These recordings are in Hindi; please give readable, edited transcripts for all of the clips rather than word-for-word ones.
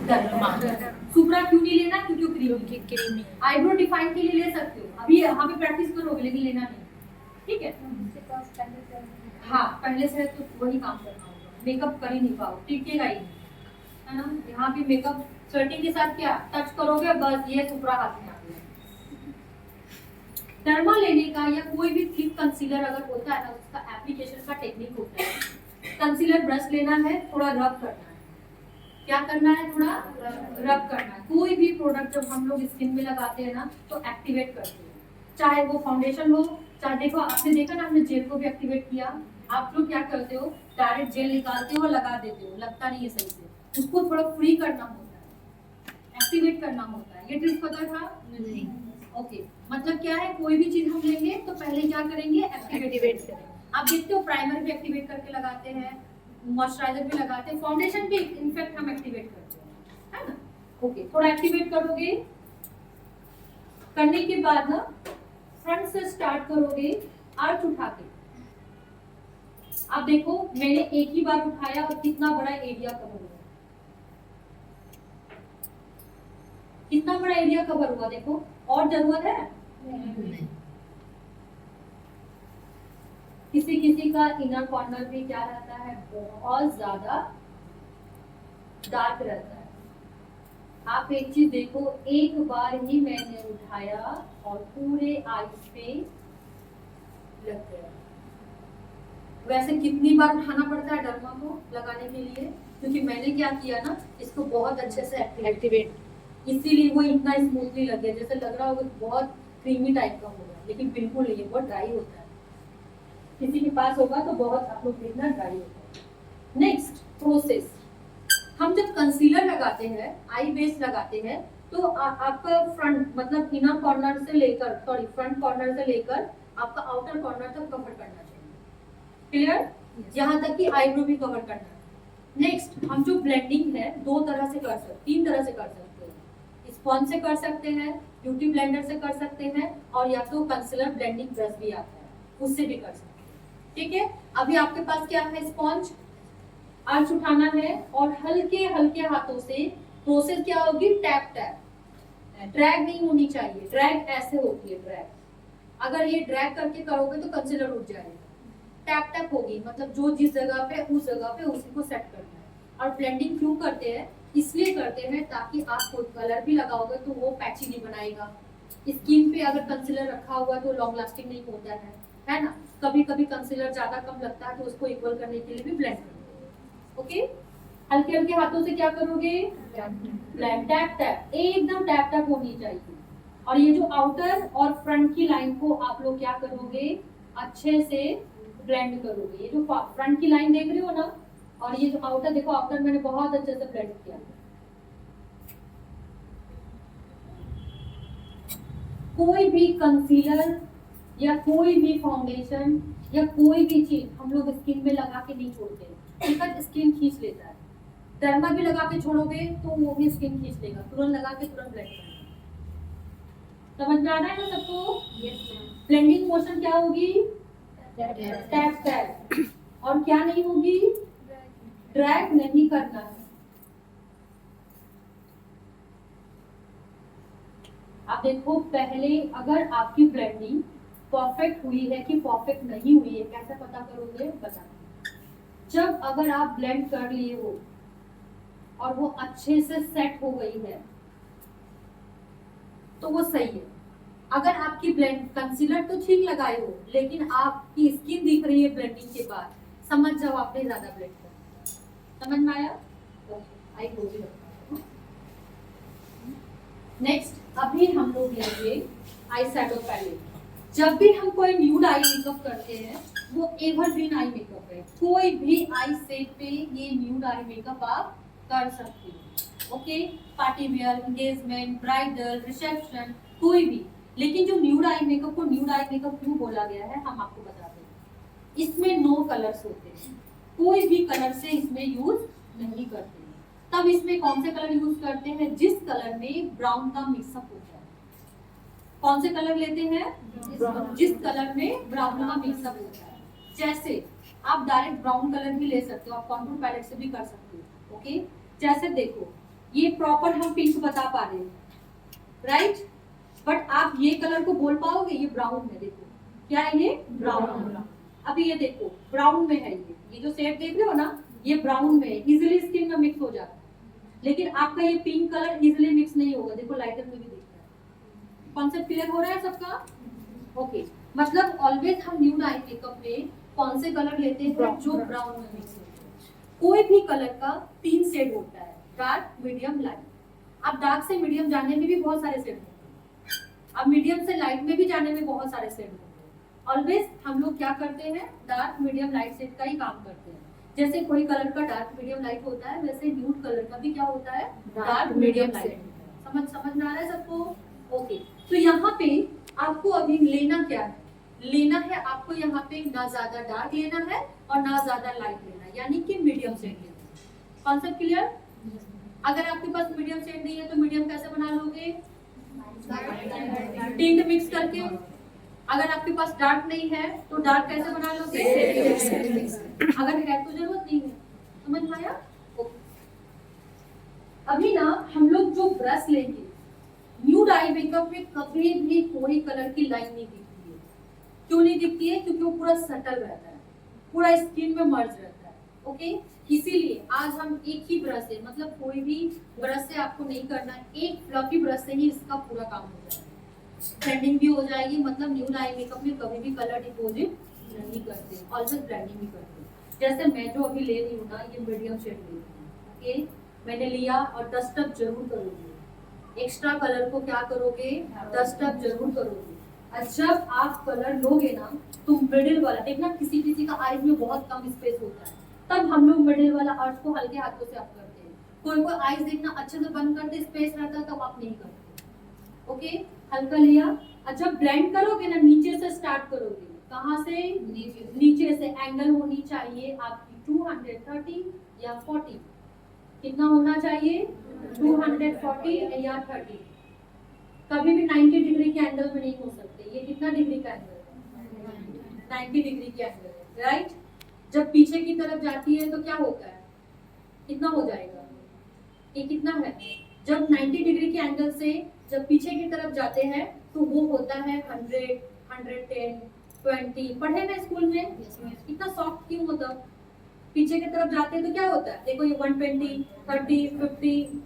डर्मा। सुप्रा क्यों नहीं लेना? क्योंकि क्रीमी। आईब्रो डिफाइन के लिए ले सकते हो, अभी यहाँ पे प्रैक्टिस करोगे लेकिन लेना नहीं, ठीक है? हाँ, पहले से तो वही काम करना होगा, मेकअप कर ही नहीं पाओ, टिकेगा ही नहीं, है ना? यहाँ पे मेकअप स्वेटिंग के साथ क्या टच करोगे, बस ये सुप्रा हाथ में आ गया। डर्मा लेने का या कोई भी थिक कंसीलर अगर होता है ना, उसका एप्लीकेशन का टेक्निक होता है। कंसीलर ब्रश लेना है, थोड़ा रब करना है। क्या करना है? थोड़ा रब करना है। कोई भी प्रोडक्ट जब हम लोग स्किन में लगाते हैं ना तो एक्टिवेट करते हैं, चाहे वो फाउंडेशन हो, चाहे देखो आपने देखा ना, हमने जेल को भी एक्टिवेट किया। आप लोग क्या करते हो, डायरेक्ट जेल निकालते हो, लगा देते हो, लगता नहीं है सही से, उसको थोड़ा फ्री करना होता है, एक्टिवेट करना होता है। ये ट्रिक पता था? नहीं। ओके, मतलब क्या है, कोई भी चीज हम लेंगे तो पहले क्या करेंगे? एक्टिवेट करेंगे। आप देखते हो प्राइमर भी एक्टिवेट करके लगाते हैं, मॉइस्चराइजर भी लगाते हैं, फाउंडेशन भी इनफैक्ट हम एक्टिवेट करते हैं, है ना? ओके, थोड़ा एक्टिवेट करोगे, करने के बाद ना फ्रंट से स्टार्ट करोगे, आर्च उठा के। आप देखो मैंने एक ही बार उठाया और कितना बड़ा एरिया कवर हुआ, कितना बड़ा एरिया कवर हुआ, देखो। और जरूरत है? नहीं। किसी किसी का इनर कॉर्नर भी क्या रहता है, बहुत ज्यादा डार्क रहता है। आप एक चीज देखो, एक बार ही मैंने उठाया और पूरे आईज पे लग गया। वैसे कितनी बार उठाना पड़ता है डर्मा को लगाने के लिए? क्योंकि मैंने क्या किया ना, इसको बहुत अच्छे से एक्टिवेट, इसीलिए वो इतना स्मूथली लग गया। जैसे लग रहा होगा बहुत क्रीमी टाइप का होगा, लेकिन बिल्कुल नहीं, बहुत ड्राई होता है। किसी के पास होगा तो बहुत, आप लोग देखना, ड्राई होता है। नेक्स्ट प्रोसेस, हम जब कंसीलर लगाते हैं, आई बेस लगाते हैं, तो आपका फ्रंट मतलब इनर कॉर्नर से लेकर, सॉरी फ्रंट कॉर्नर से लेकर आपका आउटर कॉर्नर तक कवर करना चाहिए। क्लियर? यहाँ तक कि आईब्रो भी कवर करना है। नेक्स्ट, हम जो ब्लेंडिंग है दो तरह से कर सकते, तीन तरह से कर सकते हैं। स्पॉन्ज से कर सकते हैं, ब्यूटी ब्लेंडर से कर सकते हैं, और या तो कंसीलर ब्लेंडिंग ब्रश भी आता है, उससे भी कर सकते हैं। ठीक है, अभी आपके पास क्या है? स्पॉन्ज, आर्च उठाना है और हल्के हल्के हाथों से प्रोसेस क्या होगी? टैप टैप, ड्रैग नहीं होनी चाहिए। ड्रैग ऐसे होती है, ड्रैग, अगर ये ड्रैग करके करोगे तो कंसीलर उठ जाएगा। टैप टैप होगी, मतलब जो जिस जगह पे उस जगह पे उसी को सेट करना है। और ब्लेंडिंग क्यों करते हैं? इसलिए करते हैं ताकि आप कोई कलर भी लगाओगे तो वो पैची नहीं बनाएगा। स्किन पे अगर कंसीलर रखा हुआ तो लॉन्ग लास्टिंग नहीं होता है ना? कभी कभी कंसीलर ज्यादा कम लगता है तो उसको इक्वल करने के लिए भी ब्लेंड करते हैं। ओके, हल्के हल्के हाथों से क्या करोगे? ब्लेंड, टैप टैप, एकदम टैप टैप होनी चाहिए। और ये जो आउटर और फ्रंट की लाइन को आप लोग क्या करोगे? अच्छे से ब्लेंड करोगे। ये जो फ्रंट की लाइन देख रहे हो ना, और ये जो आउटर देखो, आउटर मैंने बहुत अच्छे से ब्लेंड किया। कोई भी कंसीलर या कोई भी फाउंडेशन या कोई भी चीज हम लोग स्किन में लगा के नहीं छोड़ते, तुरंत स्किन खींच लेता है। डर्मा भी लगा के छोड़ोगे तो वो भी स्किन खींच लेगा, तुरंत लगा के तुरंत ब्लेंड करना। समझ में आ रहा है ना सबको? ब्लेंडिंग मोशन क्या होगी? टैप टैप, और क्या नहीं होगी? ड्रैग नहीं करना है। आप देखो, पहले अगर आपकी ब्लेंडिंग परफेक्ट हुई है कि परफेक्ट नहीं हुई है, कैसे पता करोगे? बताना। जब अगर आप ब्लेंड कर लिए हो और वो अच्छे से सेट हो गई है तो वो सही है। अगर आपकी ब्लेंड कंसीलर तो ठीक लगाए हो लेकिन आपकी स्किन दिख रही है ब्लेंडिंग के बाद, समझ जाओ आपने ज्यादा ब्लेंड किया। समझ में आया? I hope. नेक्स्ट, अभी हम लोग लेंगे आई शैडो पैलेट। जब भी हम कोई न्यूड आई मेकअप करते हैं वो एवरग्रीन आई मेकअप है। कोई भी आई शेड पे ये न्यूड आई मेकअप आप कर सकते हो। Okay, party wear, engagement, bridal, reception, कोई भी। लेकिन जो न्यूड आई मेकअप को न्यूड आई मेकअप क्यों बोला गया है हम आपको बताते हैं। इसमें 9 कलर्स होते हैं, कोई भी कलर से इसमें यूज नहीं करते। तब इसमें कौन से कलर यूज करते हैं? जिस कलर में ब्राउन का मिक्सअप होता है। कौन से कलर लेते हैं? जिस कलर में ब्राउन का मिक्सअप होता है। जैसे आप डायरेक्ट ब्राउन कलर भी ले सकते हो, आप कॉन्टूर पैलेट से भी कर सकते हो। ओके, जैसे देखो ये प्रॉपर हम पिंक बता पा रहे हैं, राइट? बट आप ये कलर को बोल पाओगे? ये ब्राउन में, देखो क्या है ये? ब्राउन। अभी ये देखो ब्राउन में है, ये जो शेड देख रहे हो ना, ये ब्राउन में है, इजीली स्किन में मिक्स हो जाता है। लेकिन आपका ये पिंक कलर इजीली मिक्स नहीं होगा, देखो लाइटर में भी दिख रहा है। कॉन्सेप्ट क्लियर हो रहा है सबका? ओके, मतलब ऑलवेज हम न्यूड आई मेकअप में कौन से कलर लेते हैं? जो ब्राउन में मिक्स होते हैं। कोई भी कलर का 3 शेड होता है, डार्क, मीडियम, लाइट। अब डार्क से मीडियम जाने में भी बहुत सारे शेड होते हैं, अब मीडियम से लाइट में भी जाने में बहुत सारे शेड होते हैं। ऑलवेज हम लोग क्या करते हैं? डार्क, मीडियम, लाइट शेड का ही काम करते हैं। जैसे कोई कलर का डार्क, मीडियम, लाइट होता है, वैसे न्यूड कलर का भी क्या होता है? Dark, medium, light. समझ में आ रहा है सबको? ओके, तो यहाँ पे आपको अभी लेना क्या है? लेना है आपको यहाँ पे ना ज्यादा डार्क लेना है और ना ज्यादा लाइट लेना है, यानी कि मीडियम शेड लेना है। Concept clear? अगर आपके पास मीडियम शेड नहीं है तो मीडियम कैसे बना लोगे? टिंट मिक्स करके। अगर आपके पास डार्क नहीं है तो डार्क कैसे बना लोगे? अगर है तो जरूरत नहीं है। समझ में आया? अभी ना हम लोग जो ब्रश लेंगे, न्यूड आई मेकअप में कभी भी कोई कलर की लाइन नहीं दिखती है। क्यों नहीं दिखती है? क्योंकि वो पूरा सटल रहता है, पूरा स्किन में मर्ज रहता है। ओके, इसीलिए आज हम एक ही ब्रश से, मतलब कोई भी ब्रश से आपको नहीं करना है, एक फ्लफी ब्रश से ही इसका पूरा काम हो जाएगा। ब्लेंडिंग भी हो जाएगी, मतलब न्यूड आई मेकअप में कभी भी कलर डिपोजिट नहीं करते, ऑलवेज ब्लेंडिंग भी करते। जैसे मैं जो अभी ले रही हूँ ना, ये मीडियम शेड ले रही हूँ। ओके, मैंने लिया और डस्टअप जरूर करोगे। एक्स्ट्रा कलर को क्या करोगे? डस्टअप जरूर करोगे। और जब आप कलर लोगे ना तो मिडिल वाला देखना, किसी किसी का आईज में बहुत कम स्पेस होता है, तब हम लोग मिडिल वाला आर्ट को हल्के हाथों से आप करते हैं। कोई कोई आईज देखना अच्छे से बंद करते, स्पेस रहता है, तब आप नहीं करते। ओके, हल्का लिया और जब ब्लेंड करोगे ना, नीचे से स्टार्ट करोगे। कहाँ से? नीचे से। एंगल होनी चाहिए आपकी 230 या 40। कितना होना चाहिए? 240 या 30। कभी भी 90 डिग्री के एंगल में नहीं हो सकते। ये कितना डिग्री का एंगल है? 90 डिग्री के एंगल है, राइट? जब पीछे की तरफ जाती है तो क्या होता है? कितना हो जाएगा? ये कितना है? जब 90 डिग्री के एंगल से जब पीछे की तरफ जाते हैं तो वो होता है 100, 110, 20। पढ़े ना स्कूल में? इतना सॉफ्ट क्यों होता? पीछे की तरफ जाते हैं तो क्या होता है? देखो ये 120, 30, 50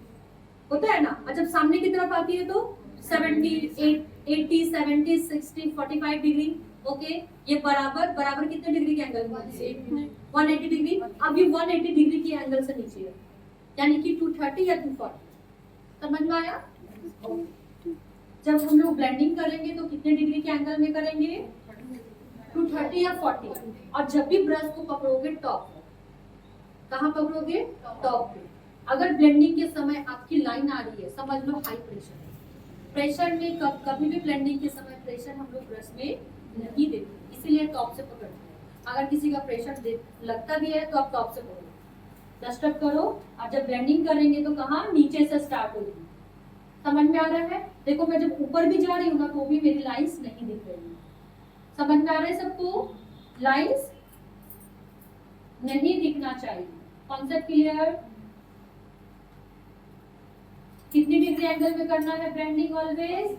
होता है ना। और जब सामने की तरफ आती है तो 70, 80, 70, 60, 45 डिग्री। ओके, ये बराबर बराबर कितने डिग्री के एंगल में? 180 डिग्री। अब ये 180 डिग्री के एंगल से नीचे है, यानी कि 230 या 240। समझ में आया? जब हम लोग ब्लेंडिंग करेंगे तो कितने डिग्री के एंगल में करेंगे? 230 या 40। और जब भी ब्रश को पकड़ोगे टॉप, कहाँ पकड़ोगे? टॉप पे। अगर ब्लेंडिंग के समय आपकी लाइन आ रही है, समझ लो हाई प्रेशर है। प्रेशर में कभी भी ब्लेंडिंग के समय प्रेशर हम लोग ब्रश में नहीं देते, इसीलिए टॉप से पकड़ते हैं। अगर किसी का प्रेशर लगता भी है तो आप टॉप से पकड़ो, डस्टअप करो। और जब ब्लेंडिंग करेंगे तो कहाँ? नीचे से स्टार्ट होगी। समझ में आ रहा है? देखो मैं जब ऊपर भी जा रही हूँ ना तो भी मेरी लाइंस नहीं दिख रही है। समझ में आ रहा है सबको? लाइंस नहीं दिखना चाहिए। Concept clear? कितनी डिग्री एंगल में करना है ब्लेंडिंग? ऑलवेज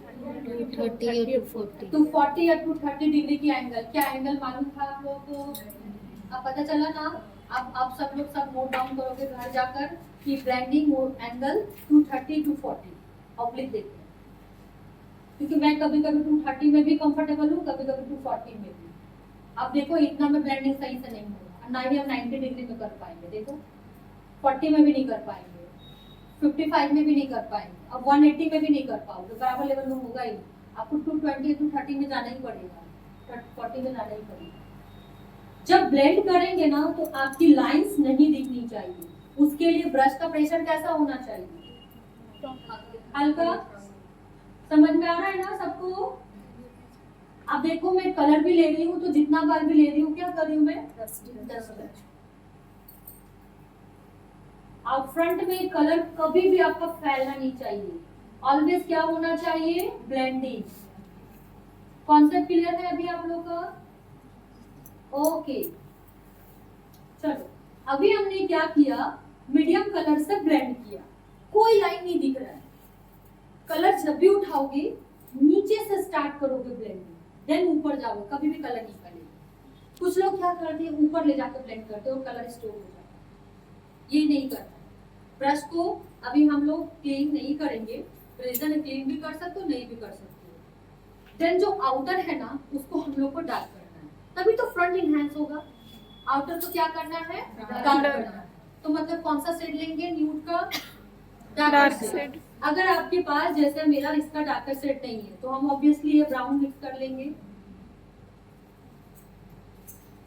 230 या 240। 240 या 230 डिग्री की एंगल। क्या एंगल मालूम था आप लोगों को? अब पता चला ना? अब सब लोग सब नोट डाउन करोगे घर जाकर कि ब्लेंडिंग एंगल 230 240 ऑब्लिक देखते हैं, क्योंकि मैं कभी कभी 230 में भी कंफर्टेबल हूँ, कभी कभी 240 में भी। अब देखो इतना में ब्लेंडिंग सही से नहीं होगा, ना ही हम 90 डिग्री में कर पाएंगे। देखो 40 में भी नहीं कर पाएंगे, 55 में भी नहीं कर पाएंगे, अब 180 में भी नहीं कर पाओगे, बराबर लेवल में होगा ही। आपको 220 230 में जाना ही पड़ेगा, 40 में जाना ही पड़ेगा। जब ब्लेंड करेंगे ना तो आपकी लाइंस नहीं दिखनी चाहिए। उसके लिए ब्रश का प्रेशर कैसा होना चाहिए? हल्का। समझ में आ रहा है ना सबको? अब देखो मैं कलर भी ले रही हूँ तो जितना बार भी ले रही हूँ क्या कर रही हूँ मैं? 10 बार। अब फ्रंट में कलर कभी भी आपका फैलना नहीं चाहिए, ऑलवेज क्या होना चाहिए? ब्लेंडिंग। कॉन्सेप्ट क्लियर है अभी आप लोग का? ओके, चलो अभी हमने क्या किया? मीडियम कलर से ब्लेंड किया। कोई लाइन नहीं दिख रहा है। कलर जब भी उठाओगे नीचे से स्टार्ट करोगे ब्लेंडिंग, देन ऊपर जाओगे, कभी भी कलर नहीं फैलेगा। कुछ लोग क्या करते हैं, ऊपर ले जाकर ब्लेंड करते हैं और कलर स्टोर हो जाता है, ये नहीं करना। ब्रश को अभी हम लोग क्लीन नहीं करेंगे, रीजन क्लीन भी कर सकते हो, नहीं भी कर सकते हो। देन जो आउटर है ना, उसको हम लोग को डार्क करना है, तभी तो फ्रंट इनहैंस होगा। आउटर को क्या करना है, डार्क करना है। तो मतलब कौन सा शेड लेंगे, न्यूड का डार्क शेड। अगर आपके पास जैसे मेरा इसका डार्कर शेड नहीं है तो हम ऑब्वियसली ये ब्राउन मिक्स कर लेंगे।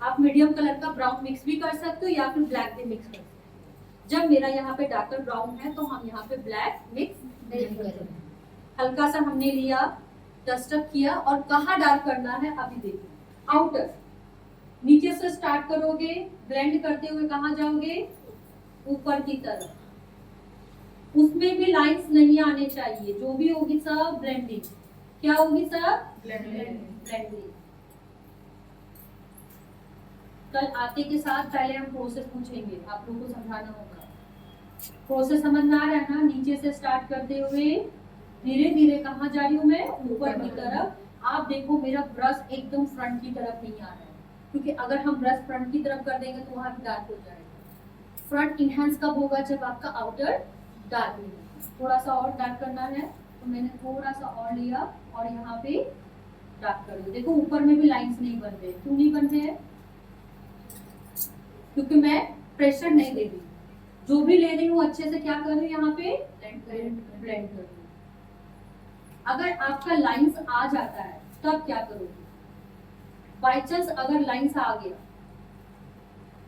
आप मीडियम कलर का ब्राउन मिक्स भी कर सकते हो या फिर ब्लैक भी मिक्स कर सकते हो। जब मेरा यहाँ पे डार्कर ब्राउन है तो हम यहाँ पे ब्लैक मिक्स नहीं करेंगे। हल्का सा हमने लिया, डस्टअप किया, और कहाँ डार्क करना है अभी देखिए। आउटर नीचे से स्टार्ट करोगे, ब्लेंड करते हुए कहाँ जाओगे, ऊपर की तरफ। उसमें भी लाइंस नहीं आने चाहिए, जो भी होगी सब ब्लेंडिंग। क्या होगी सब, ब्लेंडिंग। कल आते के साथ पहले हम प्रोसेस पूछेंगे, आप लोगों को समझाना होगा। प्रोसेस समझ में आ रहा है ना, नीचे से स्टार्ट करते हुए धीरे धीरे कहाँ जा रही हूँ मैं, ऊपर की तरफ। आप देखो मेरा ब्रश एकदम फ्रंट की तरफ नहीं आ रहा है, क्योंकि अगर हम ब्रश फ्रंट की तरफ कर देंगे तो वहां भी डार्क हो जाएगा। फ्रंट इनहैंस कब होगा, जब आपका आउटर डार्क होगा। थोड़ा सा और डार्क करना है तो मैंने थोड़ा सा और लिया और यहाँ पे डार्क कर दिया। देखो ऊपर में भी लाइंस नहीं बन रहे, क्यों नहीं बन रहे? क्योंकि मैं प्रेशर नहीं दे रही, जो भी ले रही हूँ अच्छे से क्या कर रही हूँ, यहाँ पे ब्लेंड कर रही हूँ। अगर आपका लाइंस आ जाता है तब क्या करोगे? बाई चांस अगर लाइंस आ गया,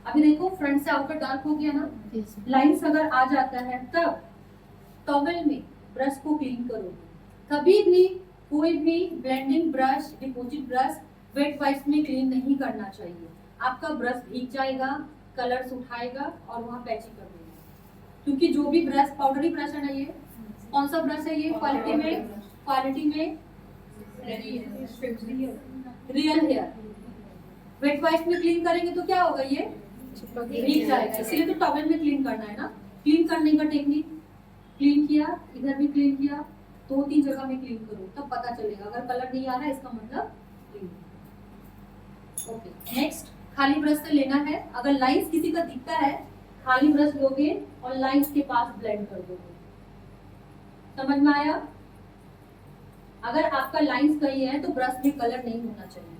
अभी देखो फ्रंट से आउटर डार्क हो गया ना, लाइंस अगर आ जाता है तब टॉवेल में ब्रश को क्लीन करोगे। कभी भी कोई भी blending brush, deposit brush wet wipes में क्लीन नहीं करना चाहिए। आपका ब्रश भीग जाएगा, कलर्स उठाएगा और वहां पैचिंग कर देगा। क्योंकि जो भी ब्रश, पाउडरी ब्रश है ना, ये कौन सा ब्रश है, ये क्वालिटी में रियल हेयर। वेट वाइप्स में क्लीन करेंगे तो क्या होगा, ये भीग जाएगा। इसलिए तो टॉवेल में क्लीन करना है ना। क्लीन करने का टेक्निक, क्लीन किया, इधर भी क्लीन किया, 2-3 जगह में क्लीन करो, तब पता चलेगा। अगर कलर नहीं आ रहा है इसका मतलब क्लीन। ओके, नेक्स्ट खाली ब्रश से लेना है। अगर लाइंस किसी का दिखता है, खाली ब्रश लोगे और लाइंस के पास ब्लेंड कर दोगे। समझ में आया? अगर आपका लाइंस कहीं है तो ब्रश में कलर नहीं होना चाहिए।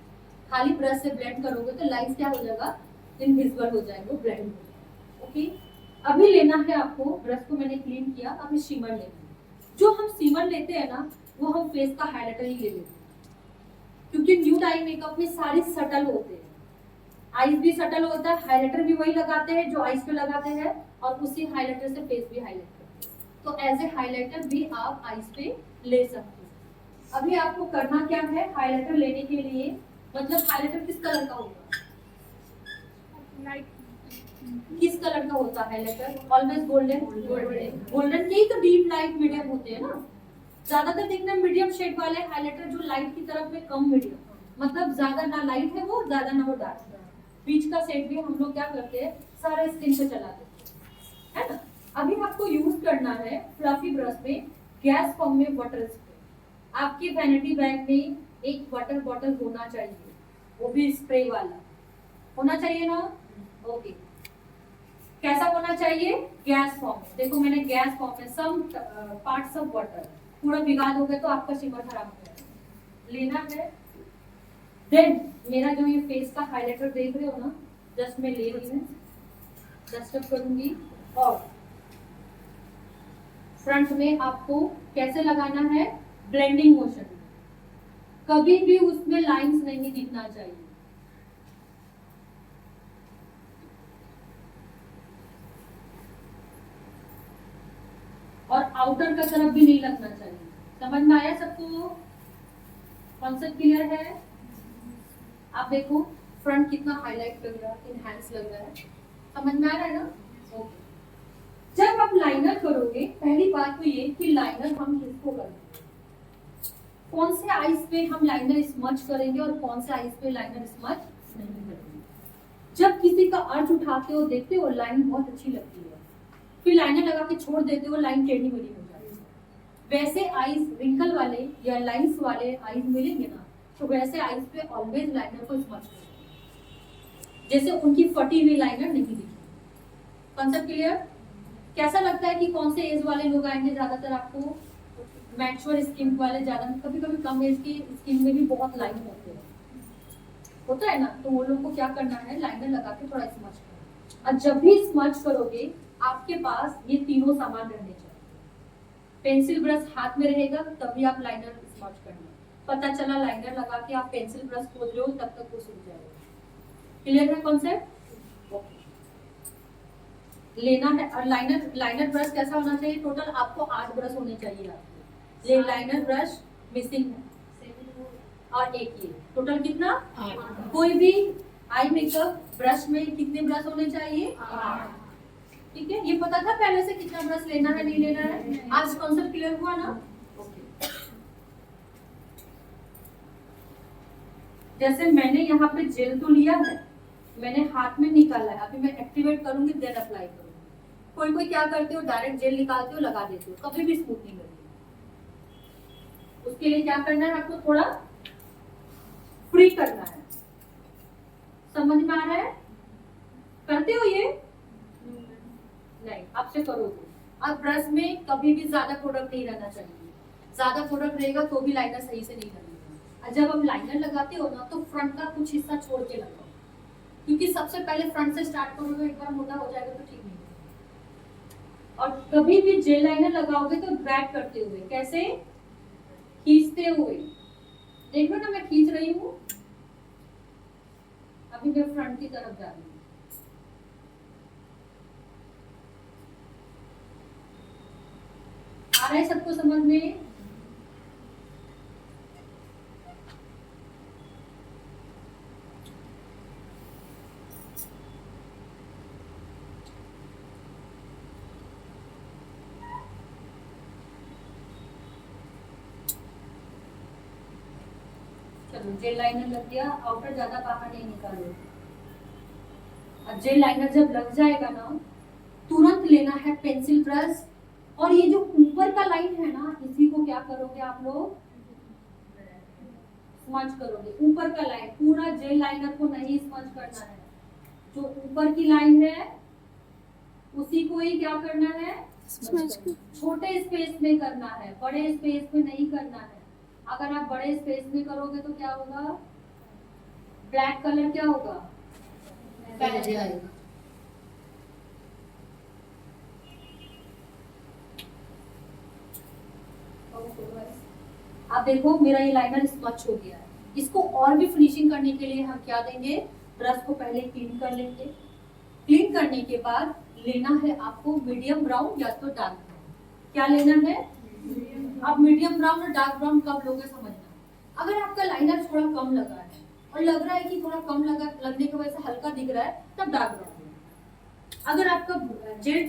खाली ब्रश से ब्लेंड करोगे तो लाइंस क्या हो जाएगा, इनविजिबल हो जाएंगे, ब्लेंड हो जाएगा। ओके, अभी लेना है आपको, ब्रश को मैंने क्लीन किया, अभी शिमर लेना है। जो हम शिमर लेते हैं ना, वो हम फेस का हाइलाइटर ही ले लेते हैं, क्योंकि न्यूड आई मेकअप में सारी सटल होते हैं। आईज भी सटल होता है, हाइलाइटर भी वही लगाते हैं जो आईज पे लगाते हैं, और उसी हाइलाइटर से फेस भी हाईलाइट करते हैं। तो एज ए हाइलाइटर भी आप आईज पे ले सकते हैं। अभी आपको करना क्या है, हाइलाइटर लेने के लिए, मतलब हाइलाइटर किस कलर का होगा, किस कलर का होता है हाइलाइटर? Always golden. गोल्डन के ही तो डीप, लाइट, मीडियम होते हैं ना। ज्यादातर देखना मीडियम शेड वाले हाइलाइटर, जो लाइट की तरफ में कम मीडियम, मतलब ज्यादा ना लाइट है वो, ज्यादा ना वो डार्क है। बीच का शेड भी हम लोग क्या करते हैं, सारे स्किन पे चला देते हैं, है ना। अभी आपको यूज करना है फ्लफी ब्रश में, गैस फॉर्म में वाटर स्प्रे। आपके वैनिटी बैग में एक वाटर बॉटल होना चाहिए, वो भी स्प्रे वाला होना चाहिए ना। ओके, कैसा होना चाहिए, गैस फॉर्म में। देखो मैंने गैस फॉर्म में सम पार्ट्स ऑफ वाटर, पूरा भिगा दोगे तो आपका शिमर खराब हो जाएगा। लेना है। देन मेरा जो ये फेस का हाइलाइटर देख रहे हो ना, जस्ट मैं ले रही हूँ, डस्टअप करूंगी, और फ्रंट में आपको कैसे लगाना है, ब्लेंडिंग मोशन। कभी भी उसमें लाइंस नहीं दिखना चाहिए। और आउटर का तरफ भी नहीं लगना चाहिए। समझ में आया सबको? कॉन्सेप्ट क्लियर है? आप देखो फ्रंट कितना हाईलाइट लग रहा है, इनहैंस लग रहा है। समझ में आ रहा है ना? ओके, जब आप लाइनर करोगे, पहली बात तो ये कि लाइनर हम किसको करेंगे, कौन से आईज पे हम लाइनर स्मच करेंगे और कौन से आईज पे लाइनर स्मच नहीं करेंगे। जब किसी का अर्थ उठाते हो, देखते हो लाइन बहुत अच्छी लगती है, फिर लाइनर लगा के छोड़ देते हो, लाइन टेढ़ी मेढ़ी हो जाती है। वैसे आईज रिंकल वाले या लाइंस वाले आईज मिलेंगे ना, तो वैसे आईज पे ऑलवेज लाइनर को स्मच करो, जैसे उनकी फटी हुई लाइनर नहीं दिखी। Concept clear? कैसा लगता है कि कौन से एज वाले लोग आएंगे ज्यादातर आपको? मैच्योर स्किन वाले ज्यादा, कभी कभी कम एज की स्किन में भी बहुत लाइन होता है ना, तो वो लोग को क्या करना है, लाइनर लगा के थोड़ा स्मच करो। और जब भी स्मच करोगे आपके पास ये तीनों सामान रहने चाहिए। पेंसिल ब्रश हाथ में रहेगा तभी आप लाइनर स्मच करना। पता चला लाइनर लगा के आप पेंसिल ब्रश खोद रहे हो, तब तक वो सूख जाएगा। क्लियर है कॉन्सेप्ट? लेना है। और लाइनर ब्रश कैसा होना चाहिए? टोटल आपको 8 ब्रश होने चाहिए आपके। ये लाइनर ब्रश मिसिंग है और एक ये, टोटल कितना? 8। कोई भी आई मेकअप ब्रश में कितने ब्रश होने चाहिए? 8। ठीक है, ये पता था पहले से कितना ब्रश लेना है नहीं लेना है? आज कॉन्सेप्ट क्लियर हुआ ना? ओके। जैसे मैंने यहाँ पे जेल तो लिया है, मैंने हाथ में निकाला है, अभी मैं एक्टिवेट करूंगी देन अप्लाई करूंगी। कोई कोई क्या करते हो, डायरेक्ट जेल निकालते हो लगा देते हो, कभी भी स्मूथ नहीं करते। उसके लिए क्या करना है आपको, थोड़ा फ्री करना है। समझ में आ रहा है? करते हो ये? नहीं, आपसे करोगे। अब ब्रश में कभी भी ज्यादा प्रोडक्ट नहीं रहना चाहिए, ज्यादा प्रोडक्ट रहेगा तो भी लाइनर सही से नहीं लगेगा। और जब आप लाइनर लगाते हो ना, तो फ्रंट का कुछ हिस्सा छोड़ के लगाओ, क्योंकि सबसे पहले फ्रंट से स्टार्ट करोगे, एक बार मोटा हो जाएगा तो ठीक नहीं है। और कभी भी जेल लाइनर लगाओगे तो ड्रैग करते हुए, कैसे? खींचते हुए। देखो ना मैं खींच रही हूँ, अभी मैं फ्रंट की तरफ जा रही हूँ। आ रहा है सबको समझ में? चलो, जेल लाइनर लग गया, आउटर ज्यादा बाहर नहीं निकालो। अब जेल लाइनर जब लग जाएगा ना, तुरंत लेना है पेंसिल ब्रश, और ये जो ऊपर का लाइन है ना, इसी को क्या करोगे आप लोग? स्मच करोगे। ऊपर का लाइन, पूरा जेल लाइनर को नहीं स्मच करना है, जो ऊपर की लाइन है उसी को ही क्या करना है? छोटे स्पेस में करना है, बड़े स्पेस में नहीं करना है। अगर आप बड़े स्पेस में करोगे तो क्या होगा? ब्लैक कलर क्या होगा? फैल जाएगा। अब देखो मेरा ये लाइनर स्मच हो गया है। इसको और भी फिनिशिंग करने के लिए हम क्या देंगे? ब्रश को पहले क्लीन कर लेंगे। क्लीन करने के बाद लेना है आपको मीडियम ब्राउन या तो डार्क ब्राउन। क्या लेना है? अब मीडियम ब्राउन और डार्क ब्राउन कब लोगे समझना। अगर आपका लाइनर थोड़ा कम लगा है और लग रहा है कि थोड़ा कम लगने की वजह से हल्का दिख रहा है, तब डार्क ब्राउन। अगर आपका जेल